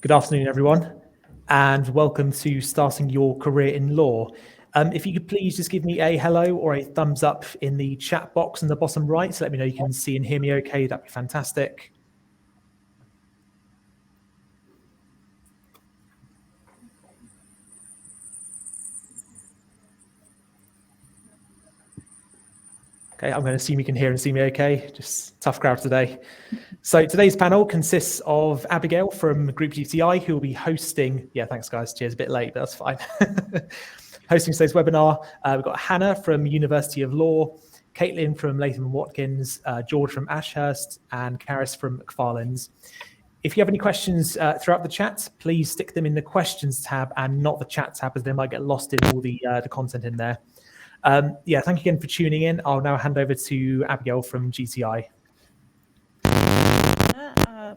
Good afternoon, everyone, and welcome to Starting Your Career in Law. If you could please just give me a hello or a thumbs up in the chat box in the bottom right, so let me know you can see and hear me okay, that'd be fantastic. Okay, I'm going to assume you can hear and see me okay. Just tough crowd today. So today's panel consists of Abigail from Group GTI, who will be hosting, thanks guys, cheers, a bit late, but that's fine. Hosting today's webinar. We've got Hannah from University of Law, Caitlin from Latham & Watkins, George from Ashurst, and Karis from McFarlane's. If you have any questions throughout the chat, please stick them in the questions tab and not the chat tab, as they might get lost in all the content in there. Thank you again for tuning in. I'll now hand over to Abigail from GTI.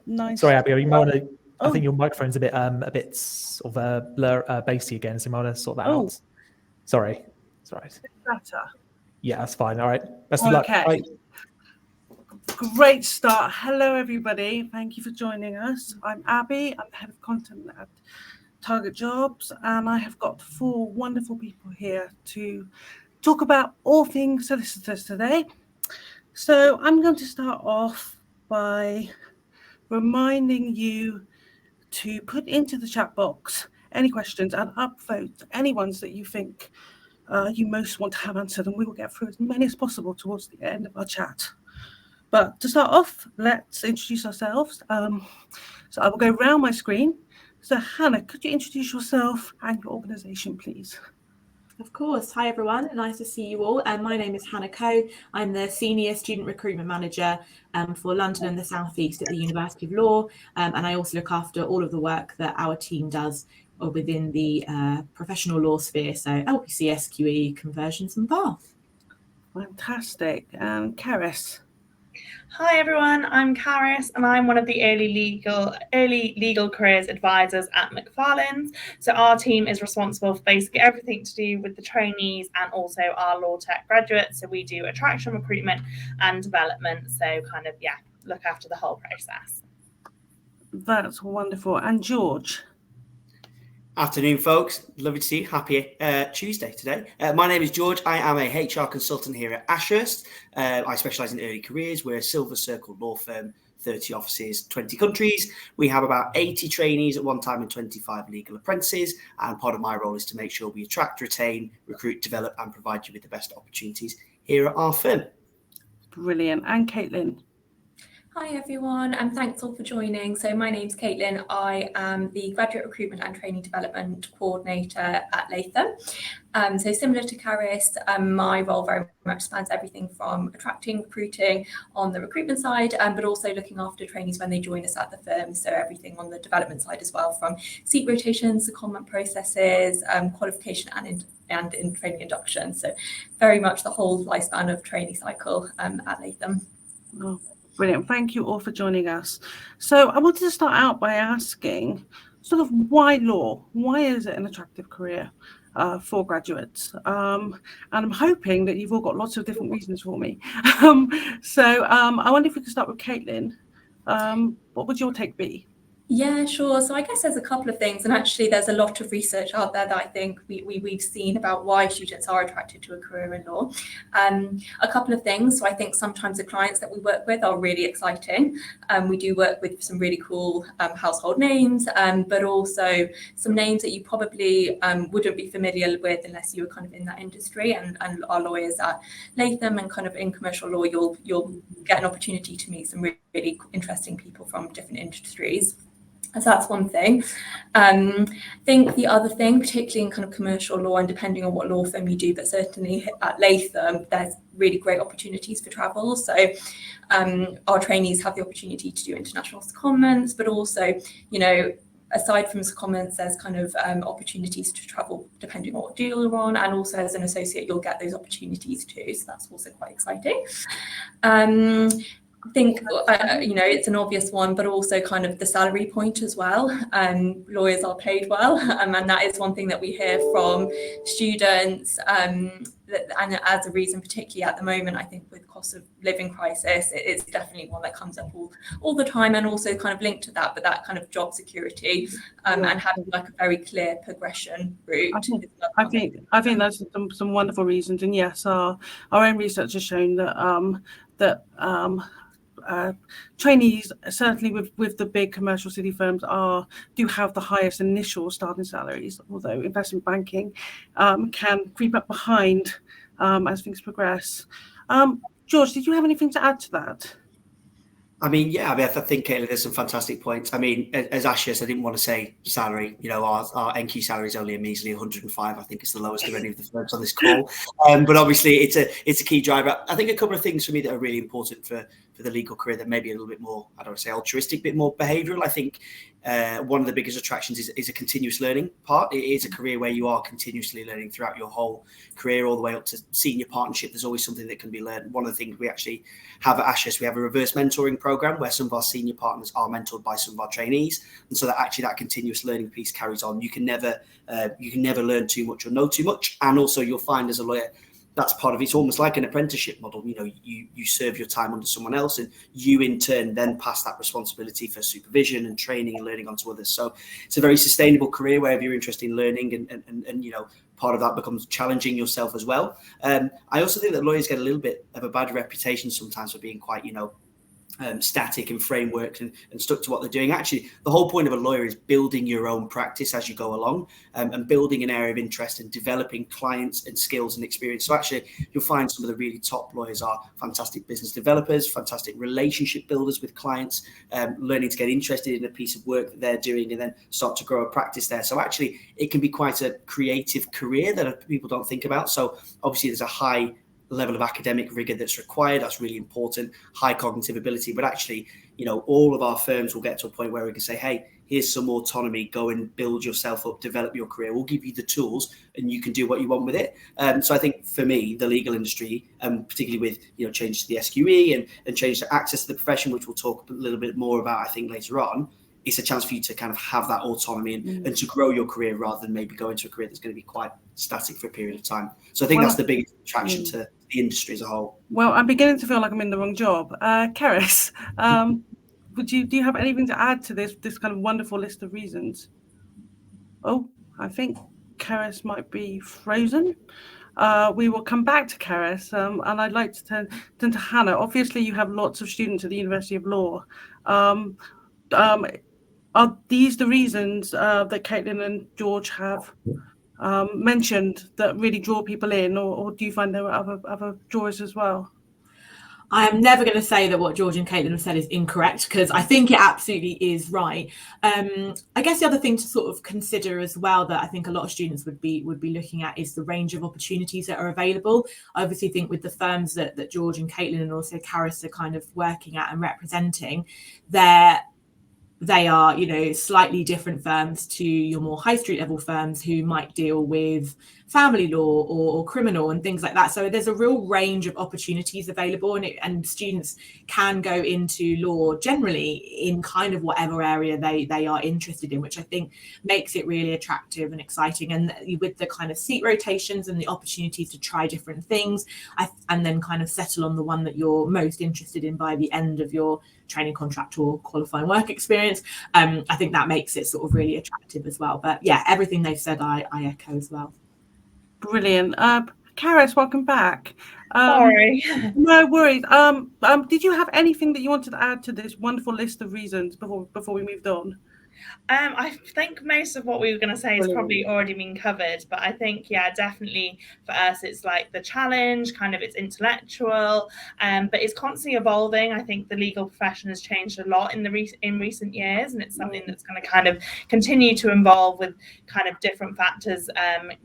Nice. Sorry, Abigail, you might want to. I think your microphone's a bit sort of blur, bassy again, so you might want to sort that out. Sorry. It's all right. Better. Yeah, that's fine. All right. Best of luck. Bye. Great start. Hello, everybody. Thank you for joining us. I'm Abby. I'm the head of content at targetjobs, and I have got 4 wonderful people here to talk about all things solicitors today. So I'm going to start off by reminding you to put into the chat box any questions and upvote any ones that you think you most want to have answered, and we will get through as many as possible towards the end of our chat. But to start off, let's introduce ourselves. So I will go round my screen. So Hannah, could you introduce yourself and your organisation, please? Of course. Hi, everyone. Nice to see you all. My name is Hannah Coe. I'm the Senior Student Recruitment Manager for London and the South East at the University of Law. And I also look after all of the work that our team does within the professional law sphere. So LPC, SQE, conversions and bar. Fantastic. And Karis. Hi everyone, I'm Karis and I'm one of the early legal careers advisors at McFarlane's. So our team is responsible for basically everything to do with the trainees and also our law tech graduates. So we do attraction, recruitment and development. So look after the whole process. That's wonderful. And George. Afternoon, folks. Lovely to see you. Happy Tuesday today. My name is George. I am a HR consultant here at Ashurst. I specialise in early careers. We're a Silver Circle law firm, 30 offices, 20 countries. We have about 80 trainees at one time and 25 legal apprentices. And part of my role is to make sure we attract, retain, recruit, develop and provide you with the best opportunities here at our firm. Brilliant. And Caitlin. Hi everyone, and thanks all for joining. So my name's Caitlin. I am the Graduate Recruitment and Training Development Coordinator at Latham. So similar to Karis, my role very much spans everything from attracting, recruiting on the recruitment side, but also looking after trainees when they join us at the firm. So everything on the development side as well, from seat rotations, secondment processes, qualification and in training induction. So very much the whole lifespan of trainee cycle at Latham. Oh. Brilliant. Thank you all for joining us. So I wanted to start out by asking sort of why law? Why is it an attractive career for graduates? And I'm hoping that you've all got lots of different reasons for me. So I wonder if we could start with Caitlin. What would your take be? Yeah, sure. So I guess there's a couple of things, and actually there's a lot of research out there that I think we've seen about why students are attracted to a career in law. A couple of things. So I think sometimes the clients that we work with are really exciting. We do work with some really cool household names, but also some names that you probably wouldn't be familiar with unless you were kind of in that industry. And our lawyers at Latham and kind of in commercial law, you'll get an opportunity to meet some really interesting people from different industries. So that's one thing. I think the other thing, particularly in kind of commercial law and depending on what law firm you do, but certainly at Latham, there's really great opportunities for travel. So our trainees have the opportunity to do international secondments, but also, aside from secondments, there's kind of opportunities to travel depending on what deal you're on. And also as an associate, you'll get those opportunities too. So that's also quite exciting. I think, it's an obvious one, but also kind of the salary point as well. Lawyers are paid well, and that is one thing that we hear from students. and as a reason, particularly at the moment, I think with cost of living crisis, it's definitely one that comes up all the time, and also kind of linked to that, but that kind of job security and having like a very clear progression route. I think that's some wonderful reasons, and yes, our own research has shown that trainees, certainly with the big commercial city firms, do have the highest initial starting salaries, although investment banking can creep up behind as things progress. George, did you have anything to add to that? I mean, I think Caitlin, there's some fantastic points. I mean, as Ashes, I didn't want to say salary. You know, our NQ salary is only a measly 105. I think it's the lowest of any of the firms on this call. But obviously, it's a key driver. I think a couple of things for me that are really important for the legal career that may be a little bit more, I don't want to say altruistic, a bit more behavioural. I think one of the biggest attractions is a continuous learning part. It is a career where you are continuously learning throughout your whole career, all the way up to senior partnership. There's always something that can be learned. One of the things we actually have at Ashes, we have a reverse mentoring program where some of our senior partners are mentored by some of our trainees, and so that continuous learning piece carries on. You can never learn too much or know too much, and also you'll find as a lawyer, that's part of it. It's almost like an apprenticeship model. You know, you serve your time under someone else, and you in turn then pass that responsibility for supervision and training and learning onto others. So it's a very sustainable career where if you're interested in learning and you know, part of that becomes challenging yourself as well. I also think that lawyers get a little bit of a bad reputation sometimes for being quite, you know, static and frameworks and stuck to what they're doing. Actually, the whole point of a lawyer is building your own practice as you go along, and building an area of interest and developing clients and skills and experience. So actually, you'll find some of the really top lawyers are fantastic business developers, fantastic relationship builders with clients, learning to get interested in a piece of work that they're doing and then start to grow a practice there. So actually, it can be quite a creative career that people don't think about. So obviously, there's a high level of academic rigor that's required. That's really important, high cognitive ability. But actually, you know, all of our firms will get to a point where we can say, hey, here's some autonomy, go and build yourself up, develop your career. We'll give you the tools and you can do what you want with it. So I think for me, the legal industry, particularly with, you know, change to the SQE and change to access to the profession, which we'll talk a little bit more about, I think, later on, it's a chance for you to kind of have that autonomy and to grow your career rather than maybe go into a career that's going to be quite static for a period of time. So I think that's the biggest attraction to the industry as a whole. Well, I'm beginning to feel like I'm in the wrong job. Karis, do you have anything to add to this kind of wonderful list of reasons? Oh, I think Karis might be frozen. We will come back to Karis, and I'd like to turn to Hannah. Obviously, you have lots of students at the University of Law. Are these the reasons that Caitlin and George have mentioned that really draw people in, or do you find there are other drawers as well? I am never going to say that what George and Caitlin have said is incorrect, because I think it absolutely is right. I guess the other thing to sort of consider as well that I think a lot of students would be looking at is the range of opportunities that are available. I obviously think with the firms that George and Caitlin and also Karis are kind of working at and representing, they are, you know, slightly different firms to your more high street level firms who might deal with family law or criminal and things like that. So there's a real range of opportunities available, and students can go into law generally in kind of whatever area they are interested in, which I think makes it really attractive and exciting. And with the kind of seat rotations and the opportunities to try different things, and then kind of settle on the one that you're most interested in by the end of your training contract or qualifying work experience, I think that makes it sort of really attractive as well. But yeah, everything they've said I echo as well. Brilliant. Karis, welcome back. Sorry. No worries. Did you have anything that you wanted to add to this wonderful list of reasons before we moved on? I think most of what we were going to say has probably already been covered, but I think, yeah, definitely for us, it's like the challenge, kind of it's intellectual, but it's constantly evolving. I think the legal profession has changed a lot in recent years, and it's something that's going to kind of continue to evolve with kind of different factors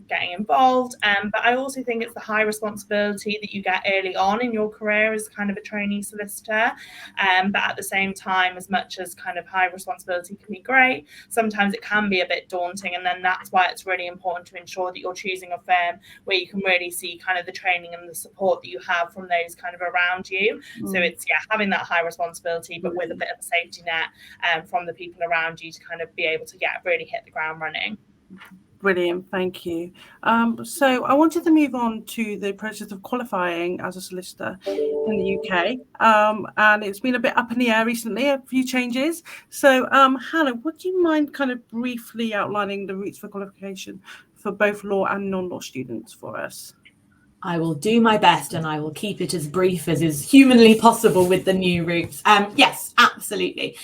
getting involved. But I also think it's the high responsibility that you get early on in your career as kind of a trainee solicitor. But at the same time, as much as kind of high responsibility can be great, sometimes it can be a bit daunting, and then that's why it's really important to ensure that you're choosing a firm where you can really see kind of the training and the support that you have from those kind of around you. So it's having that high responsibility, but with a bit of a safety net from the people around you to kind of be able to really hit the ground running. Brilliant, thank you. So I wanted to move on to the process of qualifying as a solicitor in the UK. And it's been a bit up in the air recently, a few changes. So Hannah, would you mind kind of briefly outlining the routes for qualification for both law and non-law students for us? I will do my best, and I will keep it as brief as is humanly possible with the new routes. Yes, absolutely.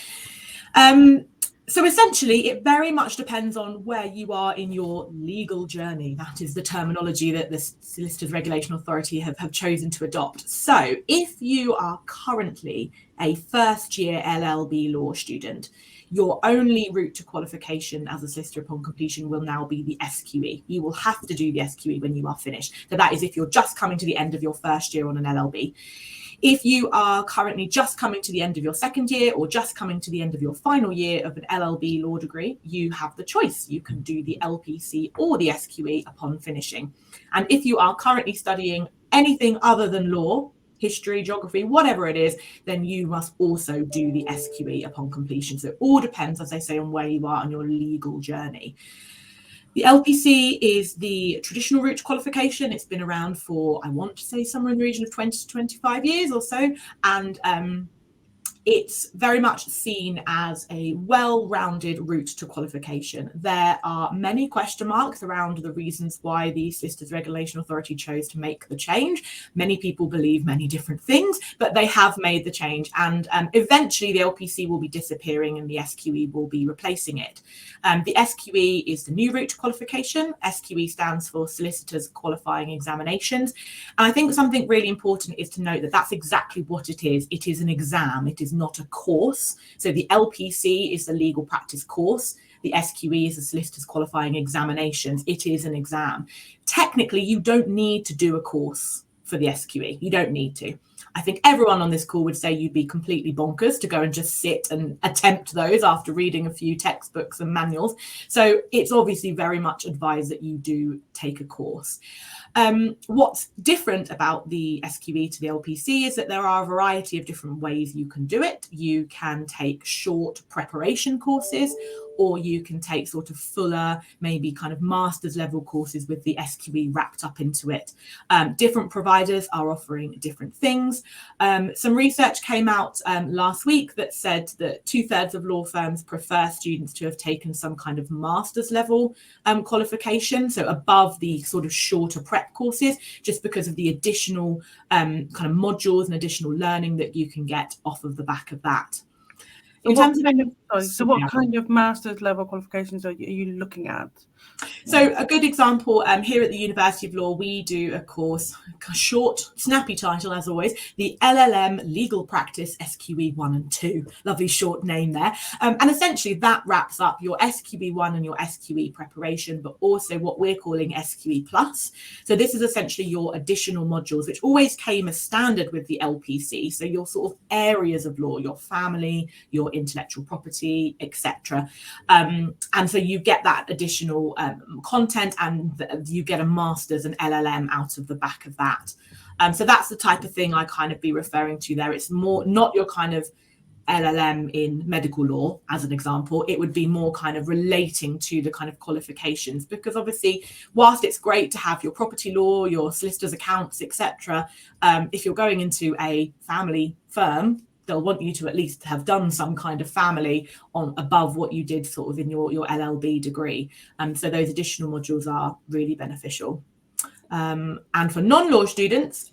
So essentially, it very much depends on where you are in your legal journey. That is the terminology that the Solicitors Regulation Authority have chosen to adopt. So if you are currently a first-year LLB law student, your only route to qualification as a solicitor upon completion will now be the SQE. You will have to do the SQE when you are finished. So that is if you're just coming to the end of your first year on an LLB. If you are currently just coming to the end of your second year or just coming to the end of your final year of an LLB law degree, you have the choice. You can do the LPC or the SQE upon finishing. And if you are currently studying anything other than law, history, geography, whatever it is, then you must also do the SQE upon completion. So it all depends, as I say, on where you are on your legal journey. The LPC is the traditional route to qualification. It's been around for, I want to say, somewhere in the region of 20 to 25 years or so. And it's very much seen as a well-rounded route to qualification. There are many question marks around the reasons why the Solicitors Regulation Authority chose to make the change. Many people believe many different things, but they have made the change. And eventually the LPC will be disappearing and the SQE will be replacing it. The SQE is the new route to qualification. SQE stands for Solicitors Qualifying Examinations. And I think something really important is to note that that's exactly what it is. It is an exam. It is not a course. So the LPC is the legal practice course. The SQE is the Solicitors Qualifying Examinations. It is an exam. Technically, you don't need to do a course for the SQE. You don't need to. I think everyone on this call would say you'd be completely bonkers to go and just sit and attempt those after reading a few textbooks and manuals. So it's obviously very much advised that you do take a course. What's different about the SQE to the LPC is that there are a variety of different ways you can do it. You can take short preparation courses, or you can take sort of fuller, maybe kind of master's level courses with the SQE wrapped up into it. Different providers are offering different things. Some research came out last week that said that 2/3 of law firms prefer students to have taken some kind of master's level qualification, so above the sort of shorter prep courses, just because of the additional kind of modules and additional learning that you can get off of the back of that. So what kind of master's level qualifications are you looking at? So a good example, here at the University of Law, we do a course, a short, snappy title as always, the LLM Legal Practice SQE 1 and 2. Lovely short name there. And essentially that wraps up your SQE 1 and your SQE preparation, but also what we're calling SQE Plus. So this is essentially your additional modules, which always came as standard with the LPC. So your sort of areas of law, your family, your intellectual property, etc. And so you get that additional content, and you get a master's and LLM out of the back of that. So that's the type of thing I kind of be referring to there. It's more not your kind of LLM in medical law, as an example. It would be more kind of relating to the kind of qualifications, because obviously, whilst it's great to have your property law, your solicitor's accounts, etc., if you're going into a family firm, they'll want you to at least have done some kind of family on above what you did sort of in your LLB degree. So those additional modules are really beneficial. And for non-law students,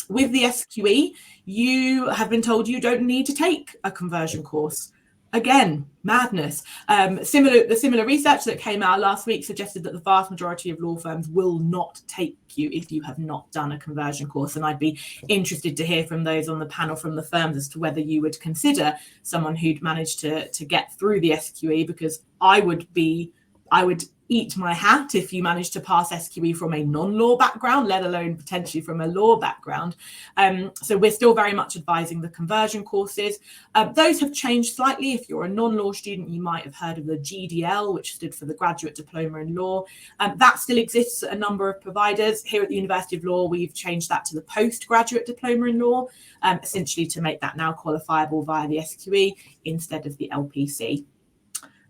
with the SQE, you have been told you don't need to take a conversion course. Again, madness. The similar research that came out last week suggested that the vast majority of law firms will not take you if you have not done a conversion course. And I'd be interested to hear from those on the panel from the firms as to whether you would consider someone who'd managed to get through the SQE, because I would eat my hat if you manage to pass SQE from a non-law background, let alone potentially from a law background. So we're still very much advising the conversion courses. Those have changed slightly. If you're a non-law student, you might have heard of the GDL, which stood for the Graduate Diploma in Law. That still exists at a number of providers. Here at the University of Law, we've changed that to the Postgraduate Diploma in Law, essentially to make that now qualifiable via the SQE instead of the LPC.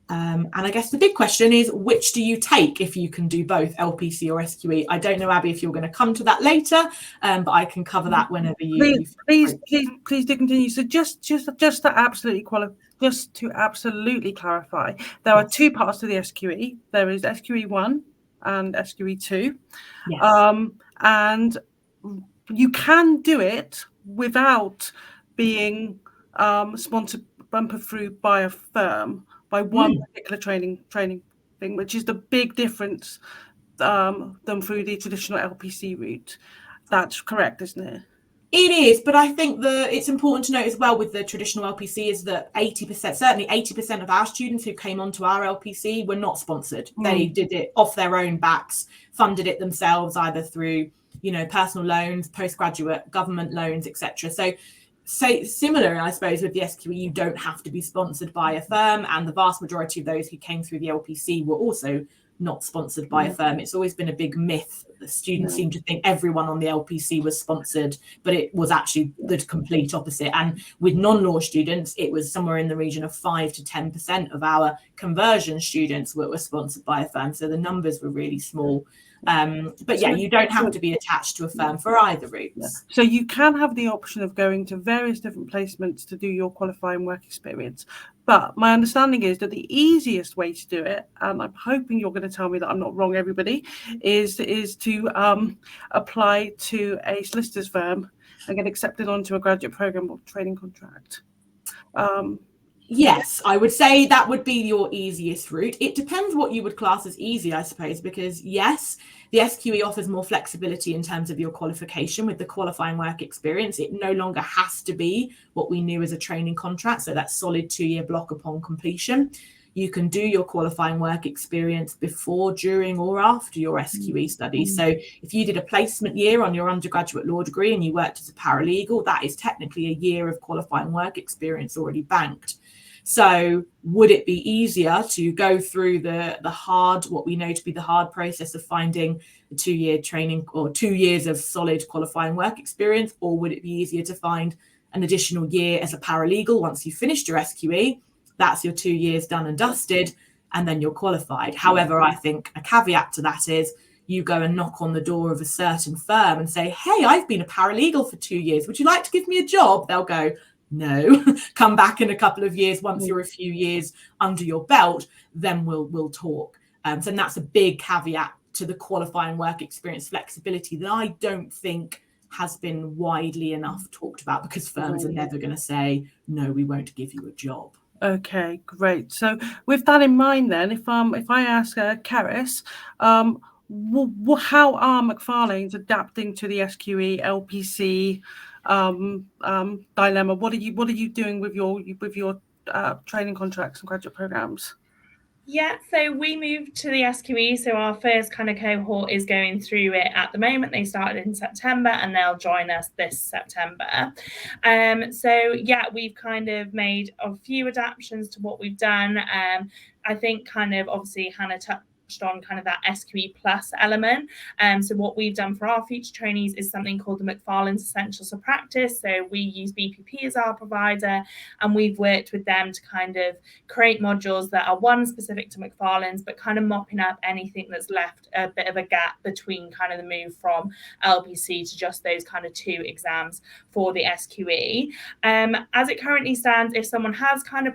And I guess the big question is, which do you take if you can do both LPC or SQE? I don't know, Abby, if you're going to come to that later, but I can cover that whenever you. Please do continue. So just to absolutely clarify, there are two parts to the SQE. There is SQE 1 and SQE 2. Yes. And you can do it without being sponsored bumper through by a firm, by one particular training thing, which is the big difference than through the traditional LPC route. That's correct, isn't it? It is, but I think it's important to note as well with the traditional LPC is that 80% of our students who came onto our LPC were not sponsored. They did it off their own backs, funded it themselves, either through, personal loans, postgraduate government loans, etc. So similar, I suppose, with the SQE, you don't have to be sponsored by a firm, and the vast majority of those who came through the LPC were also not sponsored by a firm. It's always been a big myth. The students seem to think everyone on the LPC was sponsored, but it was actually the complete opposite. And with non-law students, it was somewhere in the region of 5 to 10% of our conversion students were sponsored by a firm. So the numbers were really small. But yeah, you don't have to be attached to a firm for either routes. So you can have the option of going to various different placements to do your qualifying work experience. But my understanding is that the easiest way to do it, and I'm hoping you're going to tell me that I'm not wrong, everybody, is to apply to a solicitor's firm and get accepted onto a graduate program or training contract. Yes, I would say that would be your easiest route. It depends what you would class as easy, I suppose, because yes, the SQE offers more flexibility in terms of your qualification with the qualifying work experience. It no longer has to be what we knew as a training contract, so that solid 2-year block upon completion. You can do your qualifying work experience before, during, or after your SQE studies. So if you did a placement year on your undergraduate law degree and you worked as a paralegal, that is technically a year of qualifying work experience already banked. So would it be easier to go through the hard, what we know to be the hard process of finding a 2-year training or 2 years of solid qualifying work experience? Or would it be easier to find an additional year as a paralegal once you've finished your SQE? That's your 2 years done and dusted, and then you're qualified. However, I think a caveat to that is you go and knock on the door of a certain firm and say, hey, I've been a paralegal for 2 years. Would you like to give me a job? They'll go, no. Come back in a couple of years once you're a few years under your belt, then we'll talk. So that's a big caveat to the qualifying work experience flexibility that I don't think has been widely enough talked about, because firms are never going to say, no, we won't give you a job. Okay, great. So with that in mind, then, if I ask Karis, how are Macfarlanes adapting to the SQE LPC dilemma? What are you doing with your training contracts and graduate programs? Yeah, so we moved to the SQE. So our first kind of cohort is going through it at the moment. They started in September and they'll join us this September. So yeah, we've kind of made a few adaptations to what we've done. I think kind of obviously Hannah touched on kind of that SQE plus element. So what we've done for our future trainees is something called the Macfarlanes Essentials of Practice. So we use BPP as our provider, and we've worked with them to kind of create modules that are one specific to Macfarlanes, but kind of mopping up anything that's left a bit of a gap between kind of the move from LPC to just those kind of 2 exams for the SQE. As it currently stands, if someone has kind of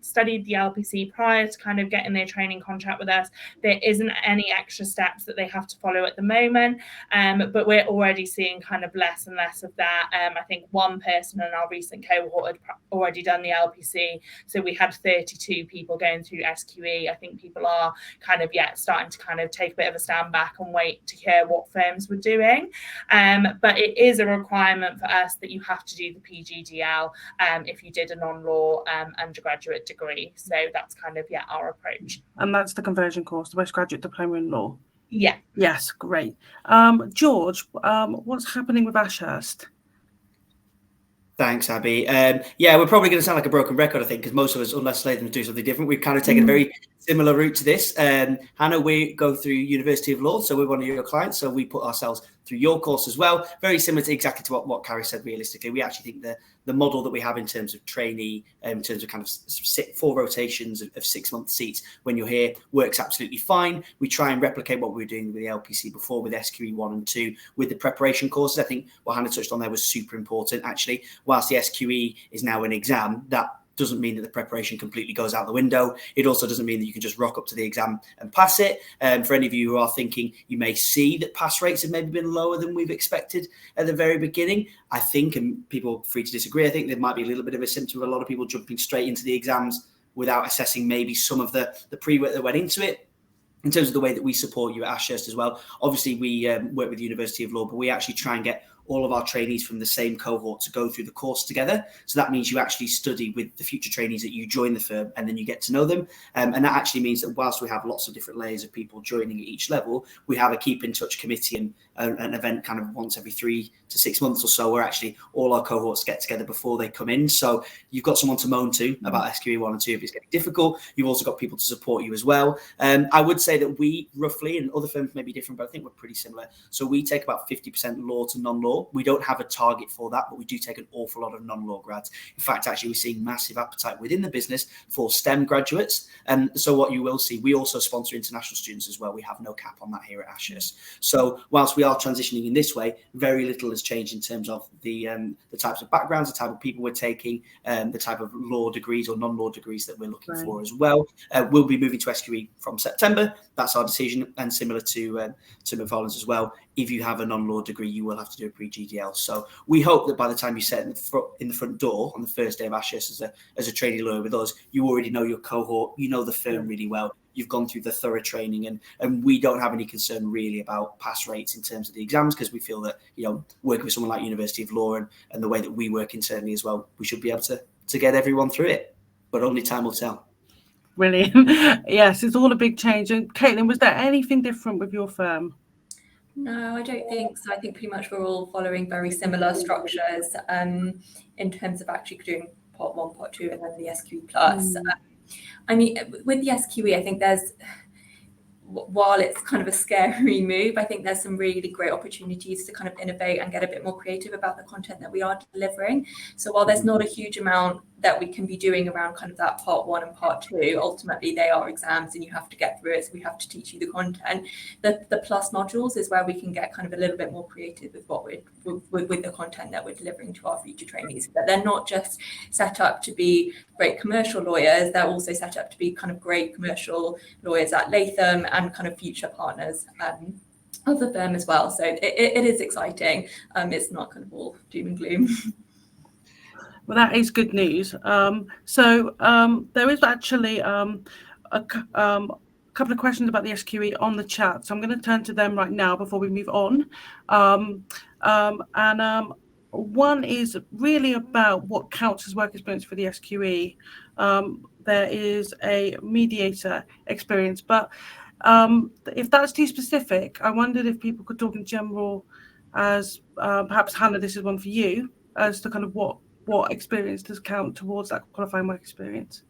studied the LPC prior to kind of getting their training contract with us, there isn't any extra steps that they have to follow at the moment, but we're already seeing kind of less and less of that. I think one person in our recent cohort had already done the LPC, so we had 32 people going through SQE. I think people are kind of starting to kind of take a bit of a stand back and wait to hear what firms were doing, but it is a requirement for us that you have to do the PGDL if you did a non-law undergraduate degree. So that's kind of our approach. And that's the conversion course, the postgraduate diploma in law. Yeah. Yes, great. George, what's happening with Ashurst? Thanks, Abby. We're probably going to sound like a broken record, I think, because most of us, unless Sladen do something different, we've kind of taken a very similar route to this. Hannah, we go through University of Law, so we're one of your clients, so we put ourselves through your course as well. Very similar to exactly to what Carrie said. Realistically, we actually think the model that we have in terms of trainee, in terms of kind of 4 rotations of 6-month seats when you're here, works absolutely fine. We try and replicate what we were doing with the LPC before with SQE 1 and 2 with the preparation courses. I think what Hannah touched on there was super important, actually. Whilst the SQE is now an exam, that doesn't mean that the preparation completely goes out the window. It also doesn't mean that you can just rock up to the exam and pass it. For any of you who are thinking, you may see that pass rates have maybe been lower than we've expected at the very beginning. I think, and people are free to disagree, I think there might be a little bit of a symptom of a lot of people jumping straight into the exams without assessing maybe some of the pre-work that went into it. In terms of the way that we support you at Ashurst as well, obviously we work with the University of Law, but we actually try and get all of our trainees from the same cohort to go through the course together. So that means you actually study with the future trainees that you join the firm, and then you get to know them. And that actually means that whilst we have lots of different layers of people joining at each level, we have a keep in touch committee and an event kind of once every 3 to 6 months or so, where actually all our cohorts get together before they come in. So you've got someone to moan to about SQE 1 and 2 if it's getting difficult. You've also got people to support you as well. I would say that we roughly, and other firms may be different, but I think we're pretty similar. So we take about 50% law to non-law. We don't have a target for that, but we do take an awful lot of non-law grads. In fact, actually, we're seeing massive appetite within the business for STEM graduates. So what you will see, we also sponsor international students as well. We have no cap on that here at Ashurst. So whilst we are transitioning in this way, very little has changed in terms of the types of backgrounds, the type of people we're taking, the type of law degrees or non-law degrees that we're looking for as well. We'll be moving to SQE from September. That's our decision, and similar to McFarland's as well. If you have a non-law degree, you will have to do a pre-GDL. So we hope that by the time you set in the front door on the first day of Ashurst as a trainee lawyer with us, you already know your cohort, you know the firm really well. You've gone through the thorough training, and we don't have any concern really about pass rates in terms of the exams, because we feel that, you know, working with someone like University of Law and the way that we work internally as well, we should be able to get everyone through it, but only time will tell. Brilliant. Yes, it's all a big change. And Caitlin, was there anything different with your firm? No, I don't think so. I think pretty much we're all following very similar structures in terms of actually doing part 1, part 2, and then the SQE plus. I mean, with the SQE, I think while it's kind of a scary move, I think there's some really great opportunities to kind of innovate and get a bit more creative about the content that we are delivering. So while there's not a huge amount that we can be doing around kind of that part 1 and part 2, ultimately they are exams and you have to get through it. So we have to teach you the content. The plus modules is where we can get kind of a little bit more creative with what with the content that we're delivering to our future trainees. But they're not just set up to be great commercial lawyers, they're also set up to be kind of great commercial lawyers at Latham and kind of future partners of the firm as well. So it is exciting. It's not kind of all doom and gloom. Well, that is good news. So there is actually a couple of questions about the SQE on the chat. So I'm going to turn to them right now before we move on. One is really about what counts as work experience for the SQE. There is a mediator experience, but if that's too specific, I wondered if people could talk in general, as perhaps Hannah, this is one for you, as to kind of what experience does count towards that qualifying work experience?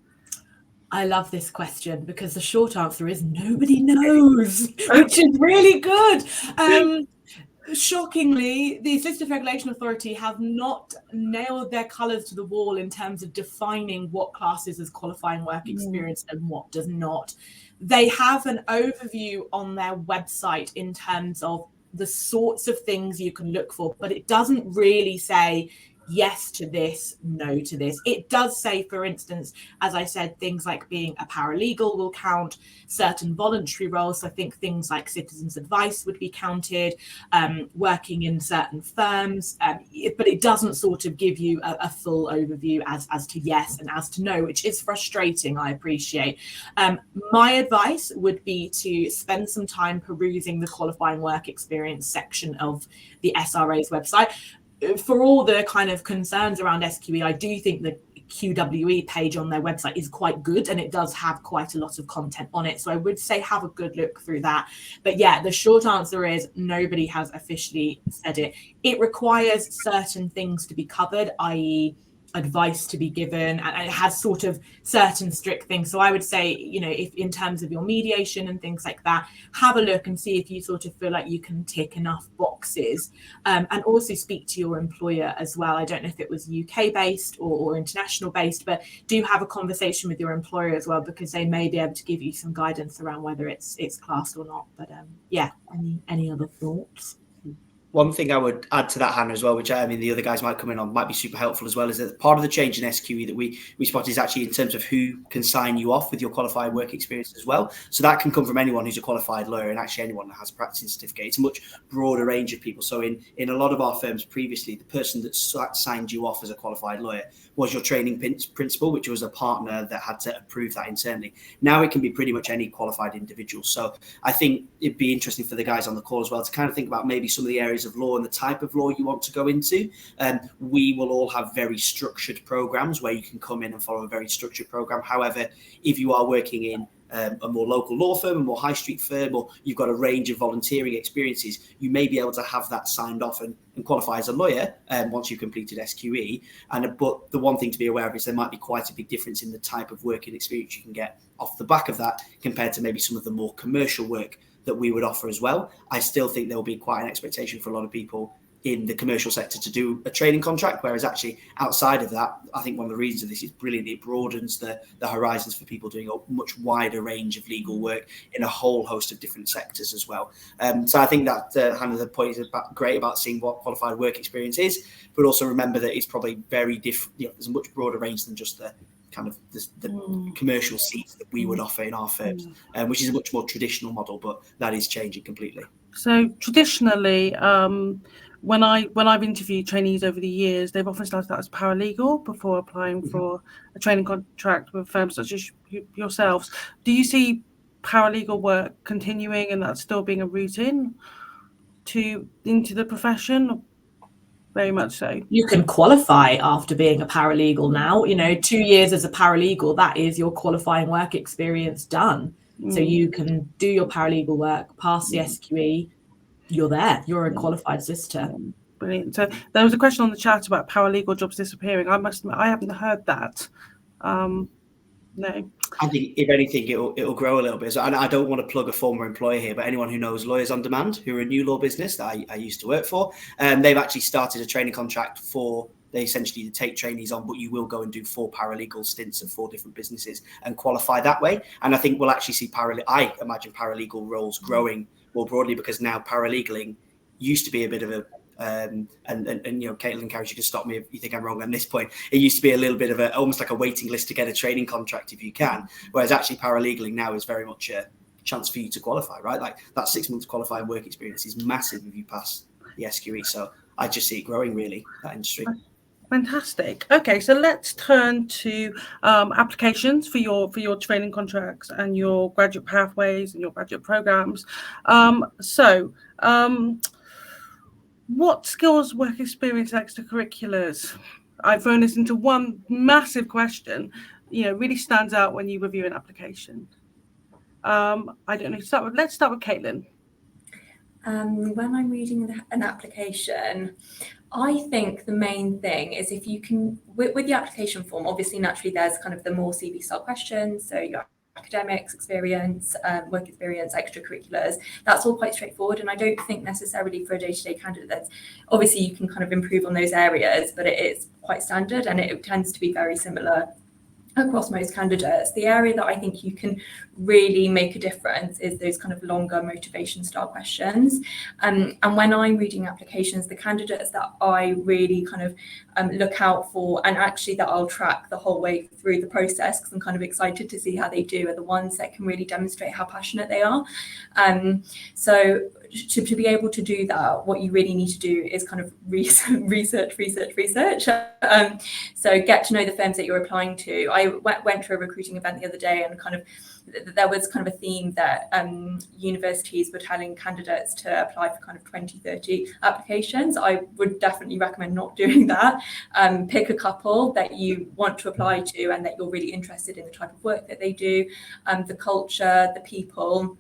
I love this question because the short answer is nobody knows, which is really good. Shockingly, the Assistive Regulation Authority have not nailed their colours to the wall in terms of defining what classes as qualifying work experience and what does not. They have an overview on their website in terms of the sorts of things you can look for, but it doesn't really say yes to this, no to this. It does say, for instance, as I said, things like being a paralegal will count, certain voluntary roles. So I think things like citizens advice would be counted, working in certain firms, but it doesn't sort of give you a full overview as to yes and as to no, which is frustrating, I appreciate. My advice would be to spend some time perusing the qualifying work experience section of the SRA's website. For all the kind of concerns around SQE, I do think the QWE page on their website is quite good, and it does have quite a lot of content on it. So I would say have a good look through that. But yeah, the short answer is nobody has officially said it. It requires certain things to be covered, i.e. advice to be given, and it has sort of certain strict things. So I would say, you know, if in terms of your mediation and things like that, have a look and see if you sort of feel like you can tick enough boxes, and also speak to your employer as well. I don't know if it was UK based or international based, but do have a conversation with your employer as well, because they may be able to give you some guidance around whether it's classed or not. But yeah, any other thoughts? One thing I would add to that, Hannah, as well, which I mean the other guys might come in on, might be super helpful as well, is that part of the change in SQE that we spotted is actually in terms of who can sign you off with your qualified work experience as well. So that can come from anyone who's a qualified lawyer, and actually anyone that has a practicing certificate. It's a much broader range of people. So in a lot of our firms previously, the person that signed you off as a qualified lawyer was your training principal, which was a partner that had to approve that internally. Now it can be pretty much any qualified individual. So I think it'd be interesting for the guys on the call as well to kind of think about maybe some of the areas of law and the type of law you want to go into. We will all have very structured programs where you can come in and follow a very structured program. However, if you are working in a more local law firm, a more high street firm, or you've got a range of volunteering experiences, you may be able to have that signed off and qualify as a lawyer once you've completed SQE. But the one thing to be aware of is there might be quite a big difference in the type of working experience you can get off the back of that compared to maybe some of the more commercial work that we would offer as well. I still think there will be quite an expectation for a lot of people in the commercial sector to do a training contract, whereas actually outside of that, I think one of the reasons of this is brilliant. It broadens the horizons for people doing a much wider range of legal work in a whole host of different sectors as well. So I think that Hannah, the point is great about seeing what qualified work experience is, but also remember that it's probably very different. You know, there's a much broader range than just the kind of the commercial seats that we would offer in our firms, which is a much more traditional model, but that is changing completely. So traditionally, when I've interviewed trainees over the years, they've often started out as paralegal before applying for a training contract with firms such as yourselves. Do you see paralegal work continuing and that still being a route into the profession? Very much so. You can qualify after being a paralegal now. You know, 2 years as a paralegal, that is your qualifying work experience done. So you can do your paralegal work, pass the SQE, you're there. You're a qualified solicitor. Brilliant. So there was a question on the chat about paralegal jobs disappearing. I must admit, I haven't heard that. No. I think if anything, it'll grow a little bit. So I don't want to plug a former employer here, but anyone who knows Lawyers on Demand, who are a new law business that I used to work for, they've actually started a training contract they essentially take trainees on, but you will go and do 4 paralegal stints of 4 different businesses and qualify that way. And I think we'll actually see I imagine paralegal roles growing more broadly, because now paralegaling used to be a bit of a and you know, Caitlin, Carrie, you can stop me if you think I'm wrong on this point. It used to be a little bit of almost like a waiting list to get a training contract if you can, whereas actually paralegaling now is very much a chance for you to qualify, right? Like that 6 months qualifying work experience is massive if you pass the SQE. So I just see it growing, really, that industry. Fantastic. Okay, so let's turn to applications for your training contracts and your graduate pathways and your graduate programs. What skills, work experience, extracurriculars? I've thrown this into one massive question. You know, really stands out when you review an application. I don't know. Let's start with Caitlin. When I'm reading an application, I think the main thing is if you can, with the application form, obviously naturally there's kind of the more CV style questions, so your academics experience, work experience, extracurriculars, that's all quite straightforward. And I don't think necessarily for a day-to-day candidate, obviously you can kind of improve on those areas, but it is quite standard and it tends to be very similar across most candidates. The area that I think you can really make a difference is those kind of longer motivation style questions. And when I'm reading applications, the candidates that I really kind of look out for, and actually that I'll track the whole way through the process because I'm kind of excited to see how they do, are the ones that can really demonstrate how passionate they are. So to be able to do that, what you really need to do is kind of research. So get to know the firms that you're applying to. I went to a recruiting event the other day, and kind of there was kind of a theme that universities were telling candidates to apply for kind of 20-30 applications. I would definitely recommend not doing that. Pick a couple that you want to apply to and that you're really interested in the type of work that they do, the culture, the people.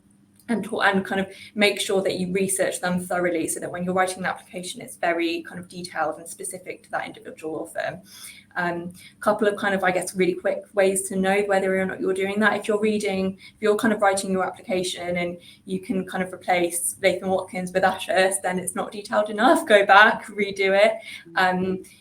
and kind of make sure that you research them thoroughly so that when you're writing an application, it's very kind of detailed and specific to that individual law firm. Couple of kind of, I guess, really quick ways to know whether or not you're doing that. If you're kind of writing your application and you can kind of replace Latham Watkins with Ashurst, then it's not detailed enough. Go back, redo it.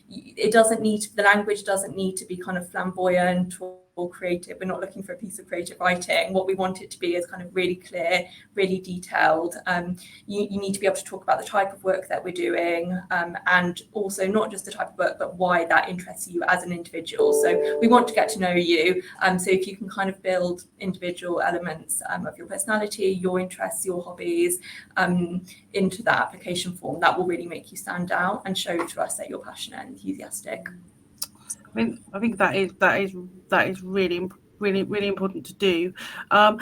The language doesn't need to be kind of flamboyant or creative. We're not looking for a piece of creative writing. What we want it to be is kind of really clear, really detailed. You need to be able to talk about the type of work that we're doing, and also not just the type of work, but why that interests you as an individual. So we want to get to know you. So if you can kind of build individual elements of your personality, your interests, your hobbies into that application form, that will really make you stand out and show to us that you're passionate and enthusiastic. I think that is really important to do. So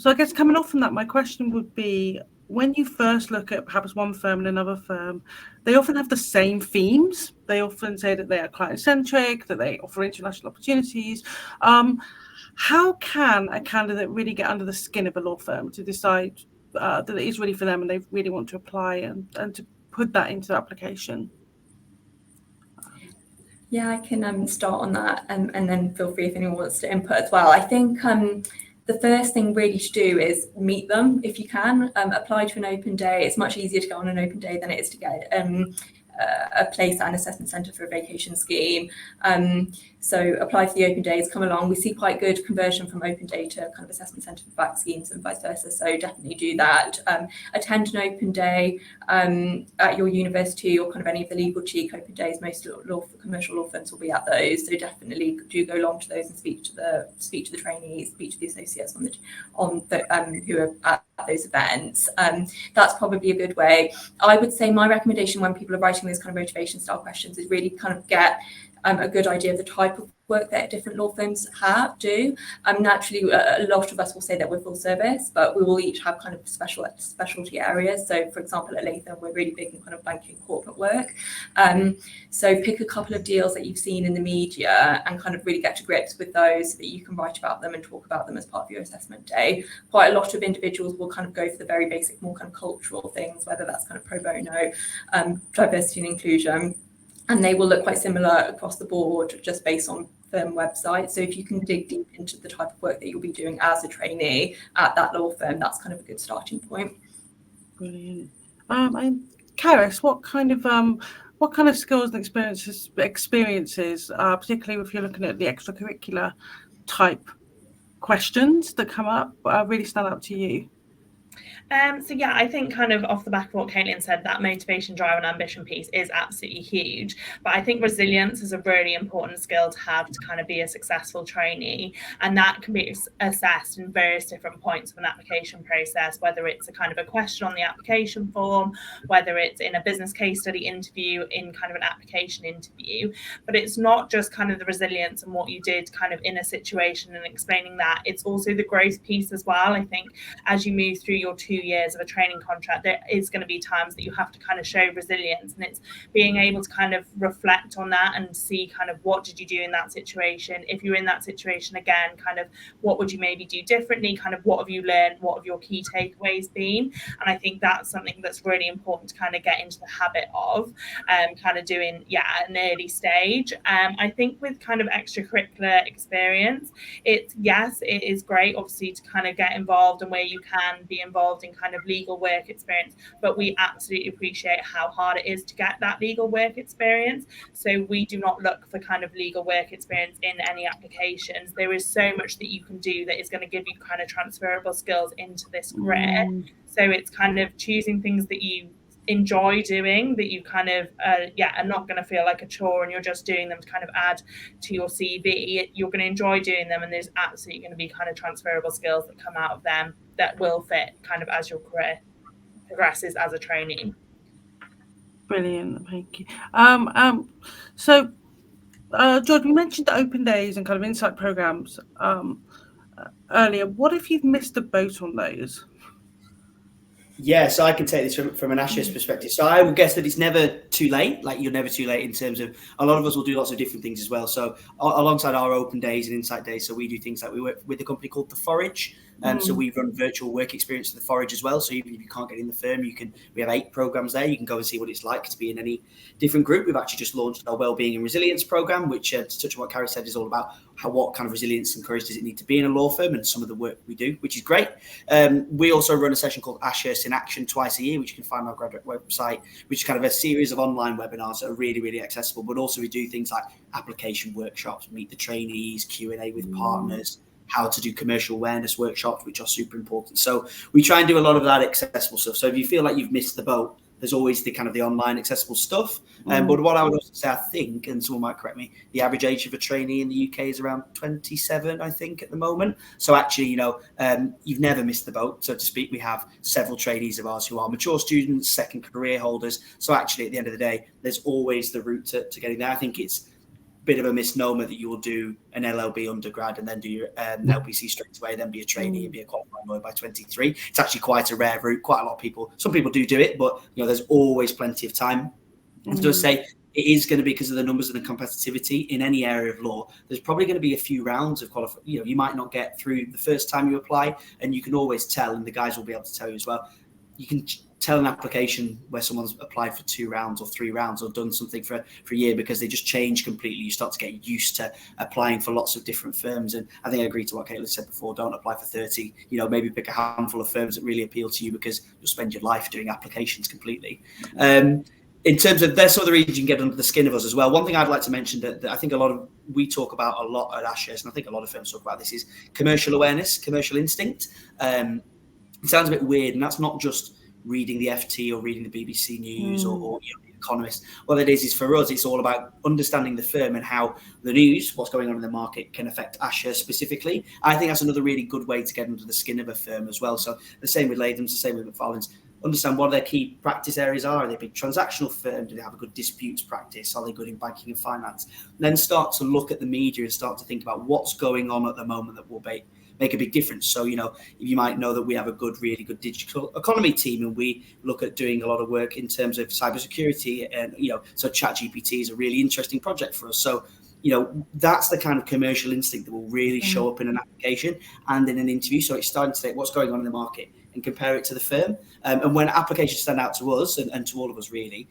I guess coming off from that, my question would be, when you first look at perhaps one firm and another firm, they often have the same themes. They often say that they are client-centric, that they offer international opportunities. How can a candidate really get under the skin of a law firm to decide that it is really for them and they really want to apply and to put that into the application? Yeah, I can start on that, and then feel free if anyone wants to input as well. I think the first thing really to do is meet them if you can. Apply to an open day. It's much easier to go on an open day than it is to get a place at an assessment centre for a vacation scheme. So apply for the open days, come along. We see quite good conversion from open day to kind of assessment centre for back schemes and vice versa. So definitely do that. Attend an open day at your university or kind of any of the legal cheek open days. Most commercial law firms will be at those. So definitely do go along to those and speak to the trainees, speak to the associates who are at those events. That's probably a good way. I would say my recommendation when people are writing those kind of motivation style questions is really kind of get a good idea of the type of work that different law firms do. Naturally, a lot of us will say that we're full service, but we will each have kind of specialty areas. So, for example, at Latham, we're really big in kind of banking corporate work. So pick a couple of deals that you've seen in the media and kind of really get to grips with those so that you can write about them and talk about them as part of your assessment day. Quite a lot of individuals will kind of go for the very basic, more kind of cultural things, whether that's kind of pro bono, diversity and inclusion. And they will look quite similar across the board just based on firm websites. So if you can dig deep into the type of work that you'll be doing as a trainee at that law firm, that's kind of a good starting point. Brilliant. And Karis, what kind of skills and experiences, particularly if you're looking at the extracurricular type questions that come up, really stand out to you? So yeah, I think kind of off the back of what Caitlin said, that motivation, drive and ambition piece is absolutely huge. But I think resilience is a really important skill to have to kind of be a successful trainee. And that can be assessed in various different points of an application process, whether it's a kind of a question on the application form, whether it's in a business case study interview, in kind of an application interview. But it's not just kind of the resilience and what you did kind of in a situation and explaining that. It's also the growth piece as well. I think as you move through your 2 years of a training contract, there is going to be times that you have to kind of show resilience, and it's being able to kind of reflect on that and see kind of what did you do in that situation. If you're in that situation again, kind of what would you maybe do differently, kind of what have you learned, what have your key takeaways been. And I think that's something that's really important to kind of get into the habit of kind of doing at an early stage. I think with kind of extracurricular experience, it is great obviously to kind of get involved and where you can be involved in kind of legal work experience, but we absolutely appreciate how hard it is to get that legal work experience. So we do not look for kind of legal work experience in any applications. There is so much that you can do that is going to give you kind of transferable skills into this career. So it's kind of choosing things that you enjoy doing, that you kind of are not going to feel like a chore and you're just doing them to kind of add to your CV. You're going to enjoy doing them, and there's absolutely going to be kind of transferable skills that come out of them that will fit kind of as your career progresses as a trainee. Brilliant, thank you. So George, we mentioned the open days and kind of insight programs earlier. What if you've missed the boat on those? Yeah, so I can take this from an Ashurst perspective. So I would guess that it's never too late. Like, you're never too late in terms of, a lot of us will do lots of different things as well. So alongside our open days and insight days, so we do things like, we work with a company called The Forage. So we run virtual work experience for the Forage as well. So even if you can't get in the firm, we have 8 programs there. You can go and see what it's like to be in any different group. We've actually just launched our Wellbeing and Resilience program, which, to touch on what Carrie said, is all about what kind of resilience and courage does it need to be in a law firm, and some of the work we do, which is great. We also run a session called Ashurst in Action twice a year, which you can find on our graduate website, which is kind of a series of online webinars that are really, really accessible. But also we do things like application workshops, meet the trainees, Q&A with partners, how to do commercial awareness workshops, which are super important. So we try and do a lot of that accessible stuff. So if you feel like you've missed the boat, there's always the kind of the online accessible stuff. But what I would also say, I think, and someone might correct me, the average age of a trainee in the UK is around 27, I think, at the moment. So actually, you've never missed the boat, so to speak. We have several trainees of ours who are mature students, second career holders. So actually, at the end of the day, there's always the route to getting there. I think it's bit of a misnomer that you will do an LLB undergrad and then do your LPC straight away, then be a trainee and be a qualified lawyer by 23. It's actually quite a rare route. Quite a lot of people, some people do it, but there's always plenty of time. And to say it is going to be because of the numbers and the competitivity in any area of law. There's probably going to be a few rounds of qualification. You might not get through the first time you apply, and you can always tell, and the guys will be able to tell you as well. You can tell an application where someone's applied for 2 rounds or 3 rounds or done something for a year, because they just change completely. You start to get used to applying for lots of different firms. And I think I agree to what Caitlin said before. Don't apply for 30, maybe pick a handful of firms that really appeal to you, because you'll spend your life doing applications completely. In terms of, there's other reasons you can get under the skin of us as well. One thing I'd like to mention that I think we talk about a lot at Ashurst, and I think a lot of firms talk about this, is commercial awareness, commercial instinct. It sounds a bit weird, and that's not just reading the FT or reading the BBC News or The Economist. What it is for us, it's all about understanding the firm and how the news, what's going on in the market, can affect Ashurst specifically. I think that's another really good way to get under the skin of a firm as well. So the same with Latham's, the same with McFarlane's. Understand what their key practice areas are. Are they a big transactional firm? Do they have a good disputes practice? Are they good in banking and finance? And then start to look at the media and start to think about what's going on at the moment that will make a big difference. So, you might know that we have a really good digital economy team, and we look at doing a lot of work in terms of cybersecurity. And, so ChatGPT is a really interesting project for us. So, that's the kind of commercial instinct that will really show up in an application and in an interview. So it's starting to say what's going on in the market and compare it to the firm. And when applications stand out to us and to all of us really,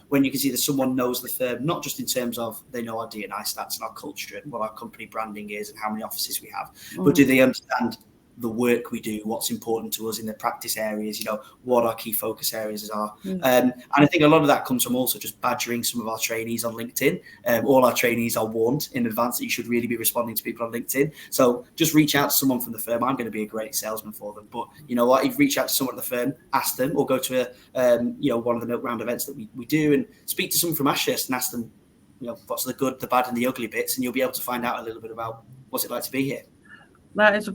when you can see that someone knows the firm, not just in terms of they know our D&I stats and our culture and what our company branding is and how many offices we have, but do they understand the work we do, what's important to us in the practice areas, what our key focus areas are. And I think a lot of that comes from also just badgering some of our trainees on LinkedIn. All our trainees are warned in advance that you should really be responding to people on LinkedIn. So just reach out to someone from the firm. I'm going to be a great salesman for them. But you know what? If you reach out to someone at the firm, ask them, or go to one of the milk round events that we do, and speak to someone from Ashurst and ask them, what's the good, the bad and the ugly bits, and you'll be able to find out a little bit about what's it like to be here. Those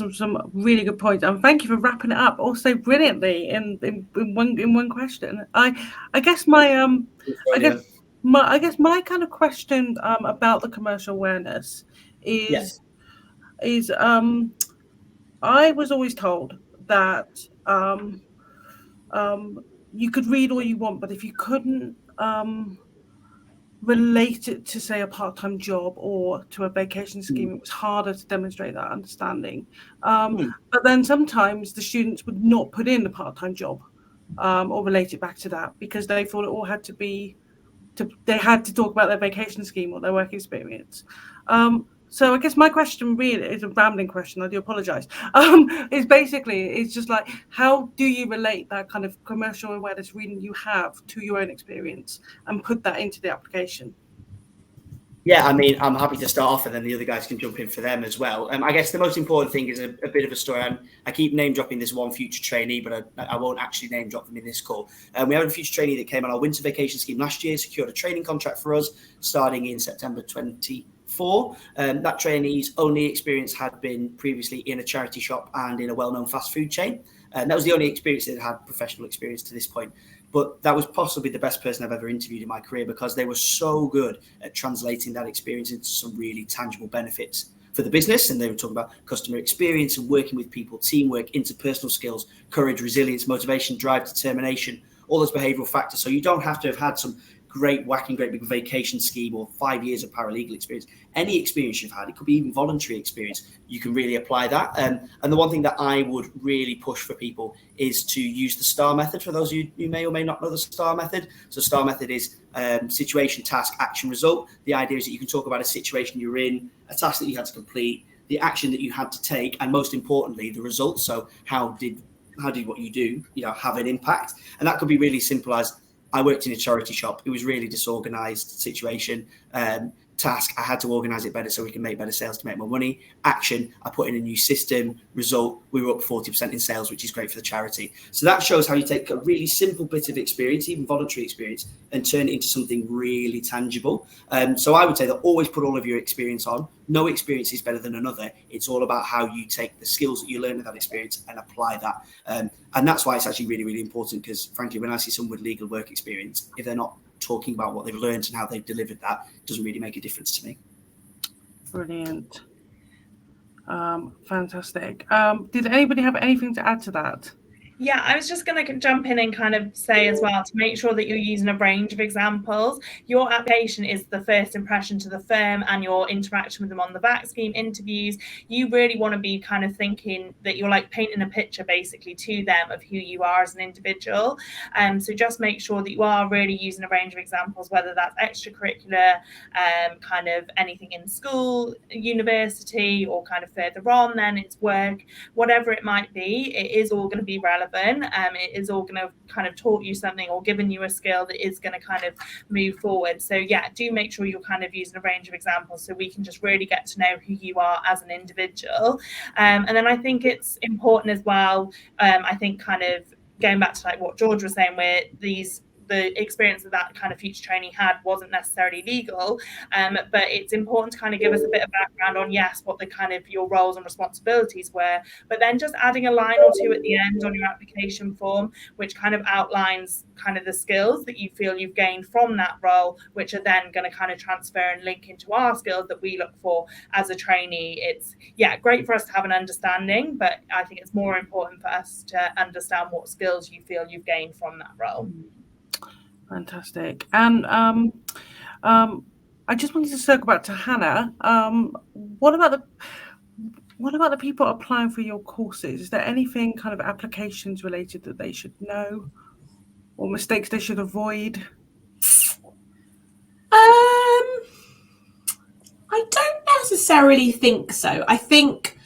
are some really good points, and thank you for wrapping it up also brilliantly in one question. I guess my kind of question about the commercial awareness is I was always told that you could read all you want, but if you couldn't relate it to, say, a part-time job or to a vacation scheme, it was harder to demonstrate that understanding. But then sometimes the students would not put in the part-time job or relate it back to that, because they thought it all had to be, they had to talk about their vacation scheme or their work experience. So I guess my question really is a rambling question. I do apologize. It's just like, how do you relate that kind of commercial awareness reading you have to your own experience and put that into the application? Yeah, I mean, I'm happy to start off, and then the other guys can jump in for them as well. I guess the most important thing is a bit of a story. I keep name dropping this one future trainee, but I won't actually name drop them in this call. We have a future trainee that came on our winter vacation scheme last year, secured a training contract for us starting in September 2024. That trainee's only experience had been previously in a charity shop and in a well-known fast food chain. And that was the only experience that had professional experience to this point. But that was possibly the best person I've ever interviewed in my career, because they were so good at translating that experience into some really tangible benefits for the business. And they were talking about customer experience and working with people, teamwork, interpersonal skills, courage, resilience, motivation, drive, determination, all those behavioral factors. So you don't have to have had some great big vacation scheme or 5 years of paralegal experience. Any experience you've had, it could be even voluntary experience, you can really apply that. And the one thing that I would really push for people is to use the STAR method. For those of you who may or may not know the STAR method. So STAR method is situation, task, action, result. The idea is that you can talk about a situation you're in, a task that you had to complete, the action that you had to take, and most importantly, the result. So how did what you do, have an impact? And that could be really simple as, I worked in a charity shop. It was really disorganized situation. Task, I had to organize it better so we can make better sales to make more money. Action, I put in a new system. Result, we were up 40% in sales, which is great for the charity. So that shows how you take a really simple bit of experience, even voluntary experience, and turn it into something really tangible. So I would say that always put all of your experience on. No experience is better than another. It's all about how you take the skills that you learn with that experience and apply that. And that's why it's actually really, really important, because frankly, when I see someone with legal work experience, if they're not talking about what they've learned and how they've delivered that, it doesn't really make a difference to me. Brilliant. Fantastic. Did anybody have anything to add to that? Yeah, I was just going to jump in and kind of say as well, to make sure that you're using a range of examples. Your application is the first impression to the firm and your interaction with them on the VAC scheme interviews. You really want to be kind of thinking that you're like painting a picture basically to them of who you are as an individual. So just make sure that you are really using a range of examples, whether that's extracurricular, kind of anything in school, university, or kind of further on, then it's work, whatever it might be, it is all going to be relevant. It is all going to kind of taught you something or given you a skill that is going to kind of move forward. So yeah, do make sure you're kind of using a range of examples so we can just really get to know who you are as an individual. And then I think it's important as well, I think kind of going back to like what George was saying, where the experience that kind of future trainee had wasn't necessarily legal, but it's important to kind of give us a bit of background on, yes, what the kind of your roles and responsibilities were, but then just adding a line or two at the end on your application form, which kind of outlines kind of the skills that you feel you've gained from that role, which are then going to kind of transfer and link into our skills that we look for as a trainee. It's, yeah, great for us to have an understanding, but I think it's more important for us to understand what skills you feel you've gained from that role. Fantastic. And I just wanted to circle back to Hannah. What about the people applying for your courses? Is there anything kind of applications related that they should know, or mistakes they should avoid? I don't necessarily think so. I think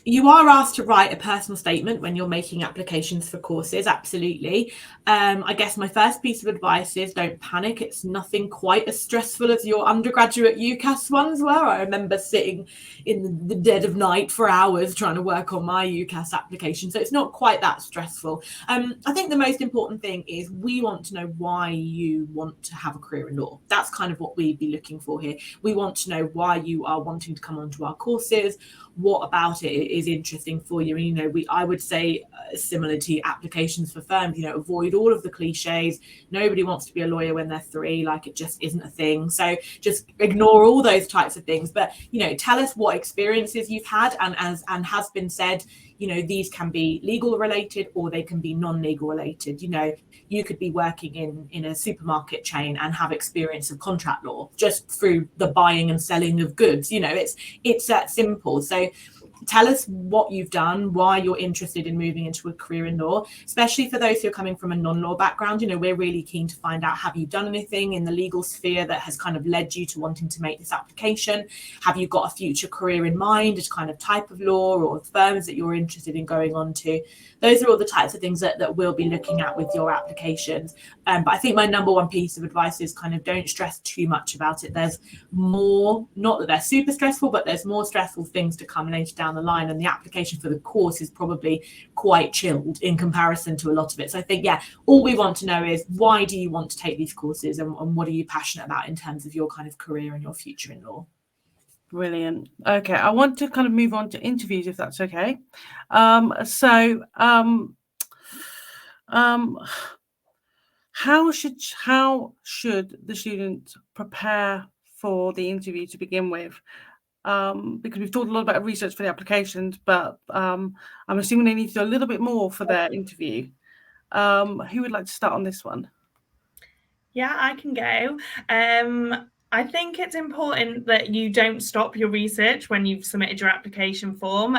you are asked to write a personal statement when you're making applications for courses, absolutely. I guess my first piece of advice is don't panic. It's nothing quite as stressful as your undergraduate UCAS ones were. I remember sitting in the dead of night for hours trying to work on my UCAS application, so it's not quite that stressful. I think the most important thing is we want to know why you want to have a career in law. That's kind of what we'd be looking for here. We want to know why you are wanting to come onto our courses, what about it is interesting for you. And, I would say similar to applications for firms, avoid all of the cliches. Nobody wants to be a lawyer when they're 3, like it just isn't a thing. So just ignore all those types of things. But, tell us what experiences you've had. And has been said, these can be legal related or they can be non-legal related. You could be working in a supermarket chain and have experience of contract law just through the buying and selling of goods. It's that simple. So tell us what you've done, why you're interested in moving into a career in law, especially for those who are coming from a non-law background. We're really keen to find out, have you done anything in the legal sphere that has kind of led you to wanting to make this application? Have you got a future career in mind, a kind of type of law or firms that you're interested in going on to? Those are all the types of things that we'll be looking at with your applications. But I think my number one piece of advice is kind of don't stress too much about it. There's more, not that they're super stressful, but there's more stressful things to come later down the line, and the application for the course is probably quite chilled in comparison to a lot of it. So I think, all we want to know is, why do you want to take these courses, and what are you passionate about in terms of your kind of career and your future in law? Brilliant. Okay, I want to kind of move on to interviews, if that's okay. How should the student prepare for the interview to begin with? Because we've talked a lot about research for the applications, but I'm assuming they need to do a little bit more for their interview. Who would like to start on this one? Yeah, I can go. I think it's important that you don't stop your research when you've submitted your application form.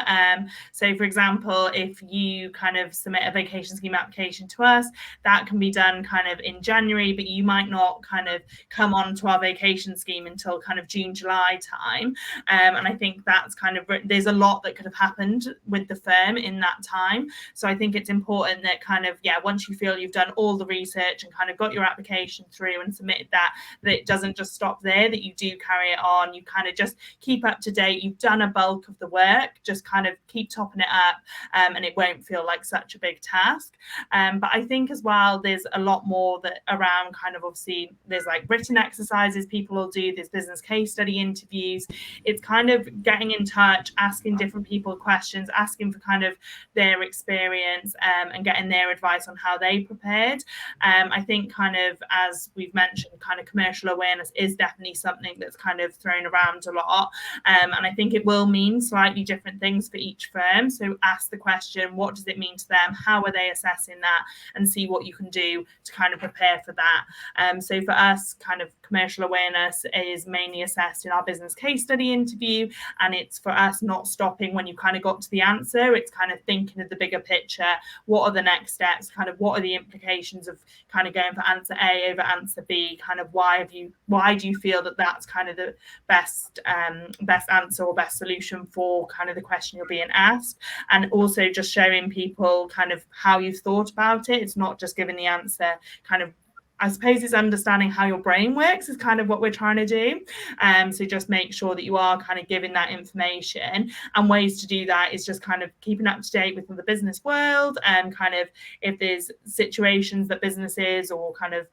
So, for example, if you kind of submit a vacation scheme application to us, that can be done kind of in January, but you might not kind of come on to our vacation scheme until kind of June, July time. And I think that's kind of, there's a lot that could have happened with the firm in that time. So I think it's important that kind of, yeah, once you feel you've done all the research and kind of got your application through and submitted that it doesn't just stop there, that you do carry it on. You kind of just keep up to date. You've done a bulk of the work, just kind of keep topping it up, and it won't feel like such a big task. But I think as well, there's a lot more that around kind of, obviously, there's like written exercises people will do, there's business case study interviews. It's kind of getting in touch, asking different people questions, asking for kind of their experience, and getting their advice on how they prepared. I think kind of, as we've mentioned, kind of commercial awareness is definitely something that's kind of thrown around a lot. And I think it will mean slightly different things for each firm. So ask the question, what does it mean to them? How are they assessing that? And see what you can do to kind of prepare for that. So for us, kind of commercial awareness is mainly assessed in our business case study interview. And it's for us not stopping when you kind of got to the answer. It's kind of thinking of the bigger picture. What are the next steps? Kind of what are the implications of kind of going for answer A over answer B? Kind of why do you feel that that's kind of the best answer or best solution for kind of the question you're being asked? And also just showing people kind of how you've thought about it. It's not just giving the answer. Kind of, I suppose it's understanding how your brain works is kind of what we're trying to do. So just make sure that you are kind of giving that information, and ways to do that is just kind of keeping up to date with the business world, and kind of if there's situations that businesses or kind of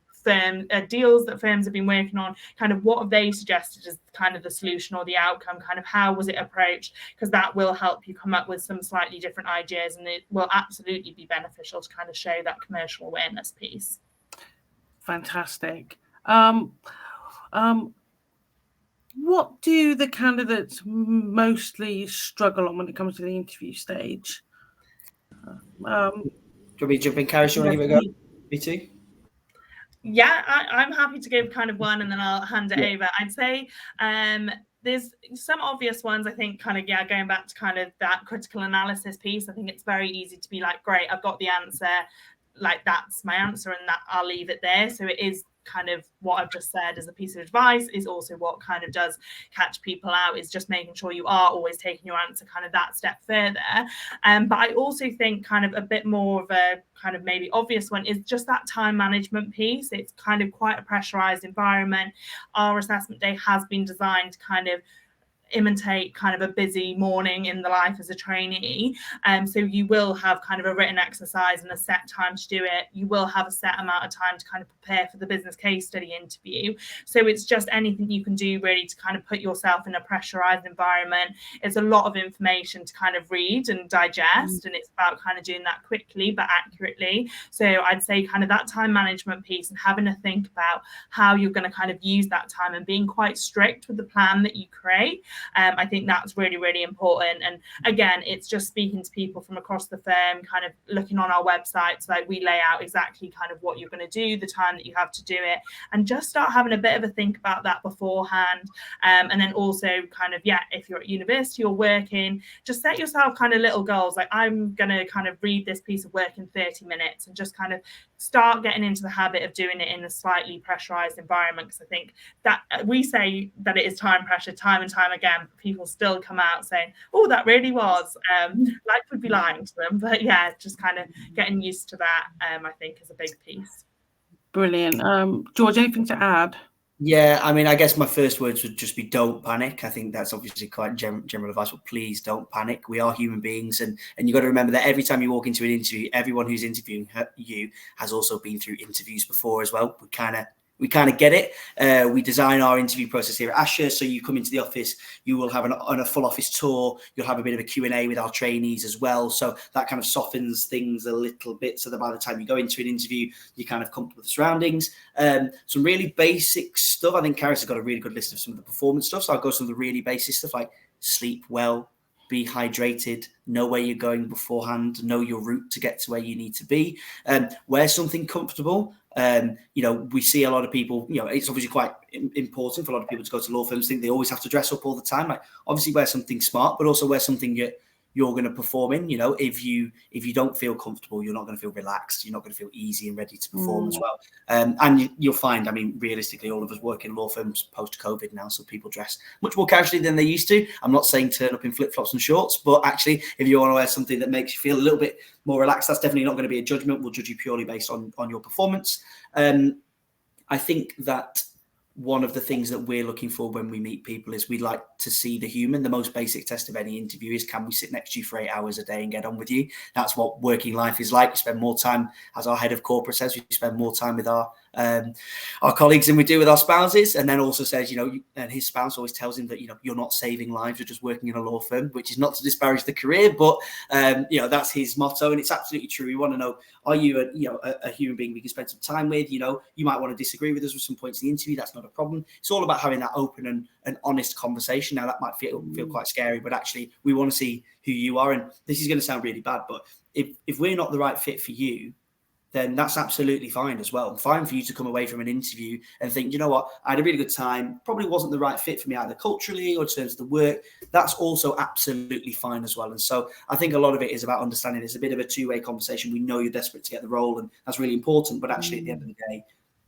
deals that firms have been working on, kind of what have they suggested as kind of the solution or the outcome, kind of how was it approached, because that will help you come up with some slightly different ideas, and it will absolutely be beneficial to kind of show that commercial awareness piece. Fantastic. What do the candidates mostly struggle on when it comes to the interview stage? Do you want me to jump in, Karis? You want to give it a go? Me too. Yeah, I'm happy to give kind of one, and then I'll hand it over. I'd say there's some obvious ones. I think kind of, going back to kind of that critical analysis piece, I think it's very easy to be like, great, I've got the answer, like that's my answer, and that I'll leave it there. So it is kind of what I've just said as a piece of advice is also what kind of does catch people out, is just making sure you are always taking your answer kind of that step further. But I also think kind of a bit more of a kind of maybe obvious one is just that time management piece. It's kind of quite a pressurized environment. Our assessment day has been designed to kind of imitate kind of a busy morning in the life as a trainee. So you will have kind of a written exercise and a set time to do it. You will have a set amount of time to kind of prepare for the business case study interview. So it's just anything you can do really to kind of put yourself in a pressurized environment. It's a lot of information to kind of read and digest, and it's about kind of doing that quickly but accurately. So I'd say kind of that time management piece and having to think about how you're going to kind of use that time and being quite strict with the plan that you create. I think that's really, really important. And again, it's just speaking to people from across the firm, kind of looking on our website, so like we lay out exactly kind of what you're going to do, the time that you have to do it, and just start having a bit of a think about that beforehand. And then also kind of, if you're at university or working, just set yourself kind of little goals. Like, I'm going to kind of read this piece of work in 30 minutes, and just kind of start getting into the habit of doing it in a slightly pressurized environment. Because I think that we say that it is time pressure time and time again, but people still come out saying, oh, that really was. Life would be lying to them. But just kind of getting used to that, I think, is a big piece. Brilliant. George, anything to add? Yeah, I mean, I guess my first words would just be don't panic. I think that's obviously quite general advice, but please don't panic. We are human beings, and you got to remember that every time you walk into an interview, everyone who's interviewing you has also been through interviews before as well. We kind of get it. We design our interview process here at Asher. So you come into the office, you will have a full office tour. You'll have a bit of a Q&A with our trainees as well. So that kind of softens things a little bit, so that by the time you go into an interview, you're kind of comfortable with the surroundings. Some really basic stuff. I think Karis has got a really good list of some of the performance stuff. So I'll go some of the really basic stuff like sleep well, be hydrated, know where you're going beforehand, know your route to get to where you need to be, wear something comfortable. We see a lot of people, it's obviously quite important for a lot of people to go to law firms, think they always have to dress up all the time. Like, obviously wear something smart, but also wear something you're going to perform in. If you don't feel comfortable, you're not going to feel relaxed, you're not going to feel easy and ready to perform as well. And you'll find, realistically, all of us work in law firms post-COVID now, so people dress much more casually than they used to. I'm not saying turn up in flip-flops and shorts, but actually, if you want to wear something that makes you feel a little bit more relaxed, that's definitely not going to be a judgment. We'll judge you purely based on your performance. I think that one of the things that we're looking for when we meet people is we like to see the human. The most basic test of any interview is, can we sit next to you for 8 hours a day and get on with you? That's what working life is like. We spend more time, as our head of corporate says, we spend more time with our colleagues than we do with our spouses. And then also says, and his spouse always tells him that, you're not saving lives, you're just working in a law firm, which is not to disparage the career, but, that's his motto. And it's absolutely true. We want to know, are you a human being we can spend some time with? You might want to disagree with us with some points in the interview. That's not a problem. It's all about having that open and honest conversation. Now, that might feel quite scary, but actually we want to see who you are. And this is going to sound really bad, but if we're not the right fit for you, then that's absolutely fine as well. Fine for you to come away from an interview and think, you know what, I had a really good time, probably wasn't the right fit for me either culturally or in terms of the work. That's also absolutely fine as well. And so I think a lot of it is about understanding it's a bit of a two-way conversation. We know you're desperate to get the role, and that's really important, but actually at the end of the day,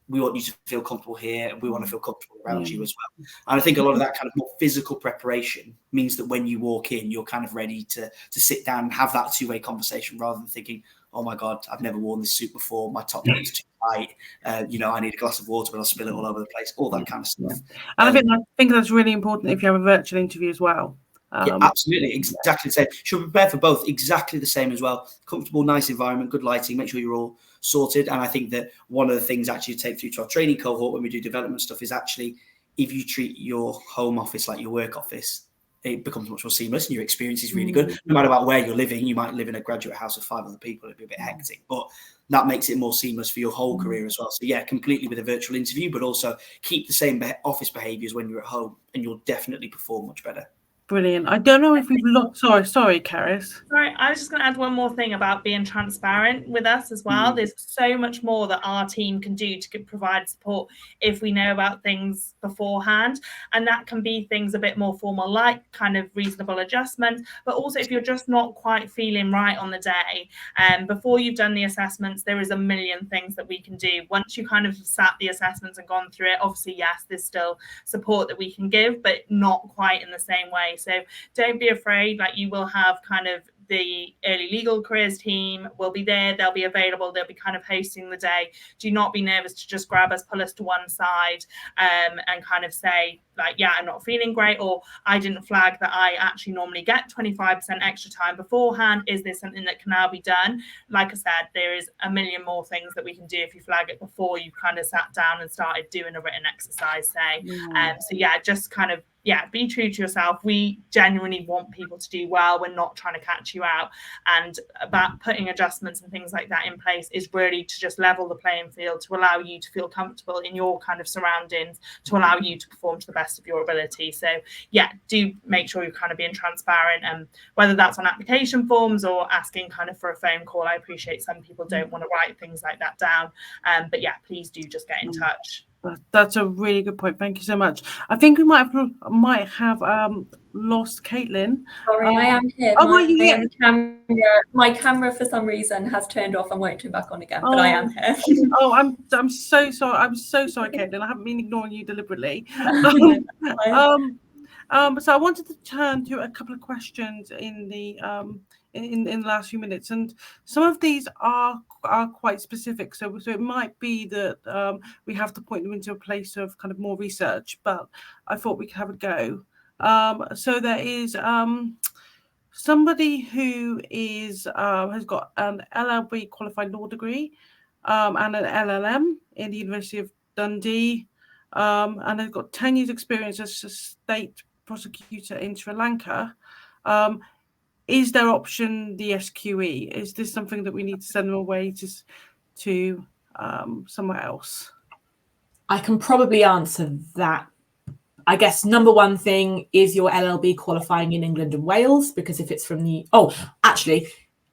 we want you to feel comfortable here, and we want to feel comfortable around you as well. And I think a lot of that kind of more physical preparation means that when you walk in, you're kind of ready to sit down and have that two-way conversation, rather than thinking, oh my God, I've never worn this suit before, my top is too tight, I need a glass of water, but I'll spill it all over the place, all that kind of stuff. And I think that's really important if you have a virtual interview as well. Yeah, absolutely, exactly the same. Should prepare for both, exactly the same as well. Comfortable, nice environment, good lighting, make sure you're all sorted. And I think that one of the things actually to take through to our training cohort when we do development stuff is actually, if you treat your home office like your work office, it becomes much more seamless and your experience is really good. No matter about where you're living, you might live in a graduate house of 5 other people, it'd be a bit hectic, but that makes it more seamless for your whole career as well. So yeah, completely with a virtual interview, but also keep the same office behaviours when you're at home, and you'll definitely perform much better. Brilliant. I don't know if we've looked. Sorry, Karis. Sorry, I was just going to add one more thing about being transparent with us as well. There's so much more that our team can do to provide support if we know about things beforehand. And that can be things a bit more formal, like kind of reasonable adjustments. But also, if you're just not quite feeling right on the day, before you've done the assessments, there is a million things that we can do. Once you kind of sat the assessments and gone through it, obviously, yes, there's still support that we can give, but not quite in the same way. So don't be afraid, like you will have kind of the early legal careers team will be there, they'll be available, they'll be kind of hosting the day. Do not be nervous to just grab us, pull us to one side and kind of say, like, yeah, I'm not feeling great, or I didn't flag that I actually normally get 25% extra time beforehand. Is there something that can now be done? Like I said, there is a million more things that we can do if you flag it before you kind of sat down and started doing a written exercise, say. So yeah, just kind of, be true to yourself. We genuinely want people to do well. We're not trying to catch you out. And about putting adjustments and things like that in place is really to just level the playing field, to allow you to feel comfortable in your kind of surroundings, to allow you to perform to the best of your ability. So yeah, do make sure you're kind of being transparent, and whether that's on application forms or asking kind of for a phone call. I appreciate some people don't want to write things like that down. But yeah, please do just get in touch. That's a really good point. Thank you so much. I think we might have lost Caitlin. Sorry, I am here. My camera for some reason has turned off and won't turn back on again, but I am here. I'm so sorry. I'm so sorry, Caitlin. I haven't been ignoring you deliberately. So I wanted to turn to a couple of questions in the last few minutes, and some of these are quite specific. So it might be that we have to point them into a place of kind of more research, but I thought we could have a go. So there is somebody who is has got an LLB qualified law degree and an LLM in the University of Dundee, and they've got 10 years experience as a state prosecutor in Sri Lanka. Is their option the SQE? Is this something that we need to send them away to somewhere else? I can probably answer that I guess number one thing is your LLB qualifying in England and Wales, because if it's from the,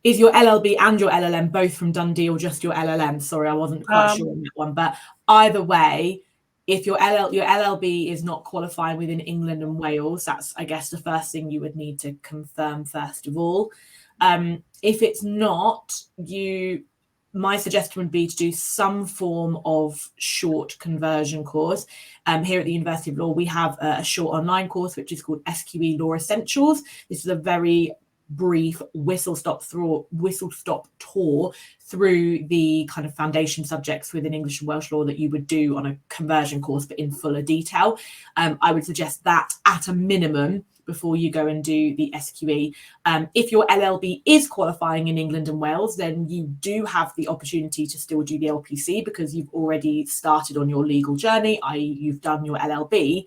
is your LLB and your LLM both from Dundee or just your LLM? Sorry, I wasn't quite sure on that one. But either way, if your LLB is not qualifying within England and Wales, that's, I guess, the first thing you would need to confirm first of all. If it's not, my suggestion would be to do some form of short conversion course. Here at the University of Law, we have a short online course, which is called SQE Law Essentials. This is a very brief whistle-stop tour through the kind of foundation subjects within English and Welsh law that you would do on a conversion course, but in fuller detail. I would suggest that at a minimum before you go and do the SQE. If your LLB is qualifying in England and Wales, then you do have the opportunity to still do the LPC because you've already started on your legal journey, i.e. you've done your LLB.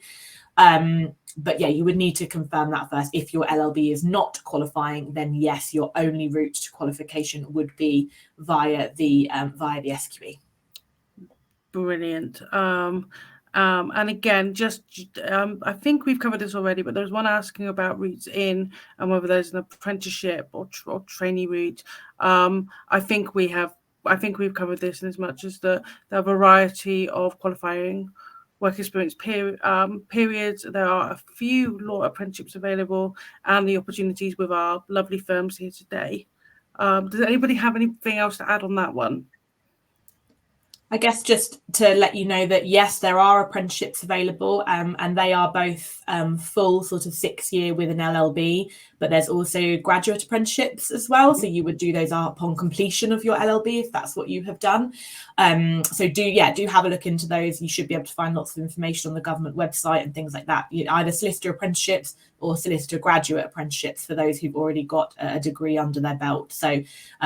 But yeah, you would need to confirm that first. If your LLB is not qualifying, then yes, your only route to qualification would be via the SQE. Brilliant. And again, I think we've covered this already, but there's one asking about routes in and whether there's an apprenticeship or trainee route. I think we've covered this in as much as the variety of qualifying work experience periods. There are a few law apprenticeships available and the opportunities with our lovely firms here today. Does anybody have anything else to add on that one? I guess just to let you know that, yes, there are apprenticeships available and they are both full sort of 6-year with an LLB, but there's also graduate apprenticeships as well. So you would do those upon completion of your LLB if that's what you have done. So do have a look into those. You should be able to find lots of information on the government website and things like that. Either solicitor apprenticeships or solicitor graduate apprenticeships for those who've already got a degree under their belt. So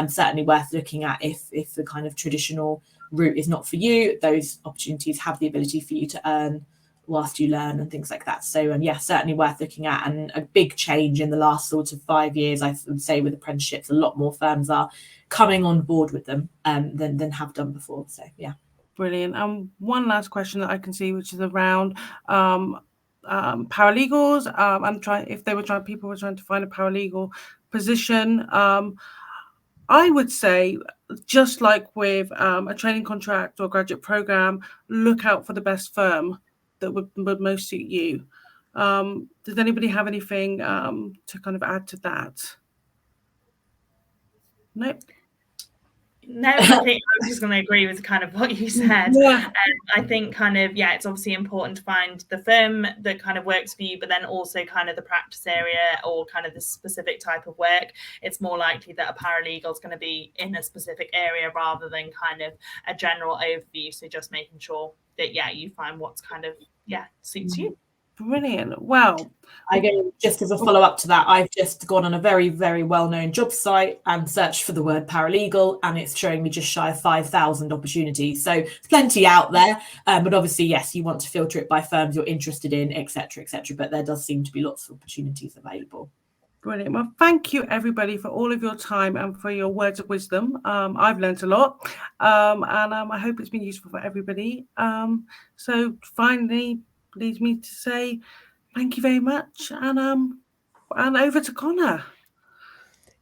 certainly worth looking at if the kind of traditional route is not for you. Those opportunities have the ability for you to earn whilst you learn and things like that. So yeah, certainly worth looking at, and a big change in the last sort of 5 years, I would say, with apprenticeships. A lot more firms are coming on board with them than have done before. So yeah. Brilliant. And one last question that I can see, which is around paralegals. People were trying to find a paralegal position. I would say, just like with a training contract or graduate program, look out for the best firm that would most suit you. Does anybody have anything to kind of add to that? Nope. No, I think I was just going to agree with kind of what you said. Yeah. I think kind of, it's obviously important to find the firm that kind of works for you, but then also kind of the practice area or kind of the specific type of work. It's more likely that a paralegal is going to be in a specific area rather than kind of a general overview. So just making sure that, you find what's kind of, suits you. Brilliant. Well, just as a follow-up to that, I've just gone on a very, very well-known job site and searched for the word paralegal, and it's showing me just shy of 5,000 opportunities. So plenty out there, but obviously, yes, you want to filter it by firms you're interested in, etc., but there does seem to be lots of opportunities available. Brilliant. Well, thank you, everybody, for all of your time and for your words of wisdom. I've learned a lot, and I hope it's been useful for everybody. So finally, leads me to say thank you very much, and over to Connor.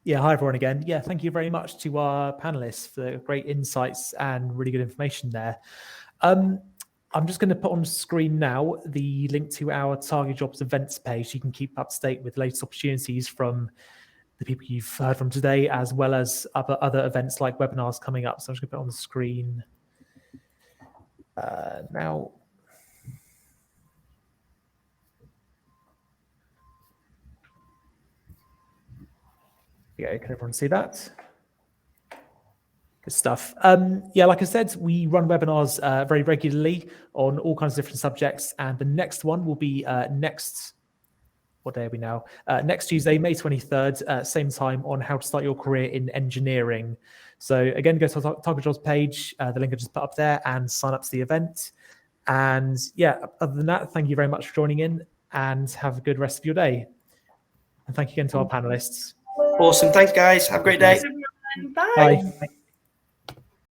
Yeah, hi everyone again. Yeah, thank you very much to our panelists for great insights and really good information there. I'm just going to put on the screen now the link to our Target Jobs events page so you can keep up to date with the latest opportunities from the people you've heard from today, as well as other events like webinars coming up. So I'm just going to put it on the screen now. Yeah, can everyone see that? Good stuff. Like I said, we run webinars very regularly on all kinds of different subjects, and the next one will be next Tuesday, May 23rd, same time, on how to start your career in engineering. So again, go to the Target Jobs page, the link I just put up there, and sign up to the event. And other than that, thank you very much for joining in, and have a good rest of your day. And thank you again to our panelists. Awesome. Thanks, guys. Have a great day. Bye. Bye.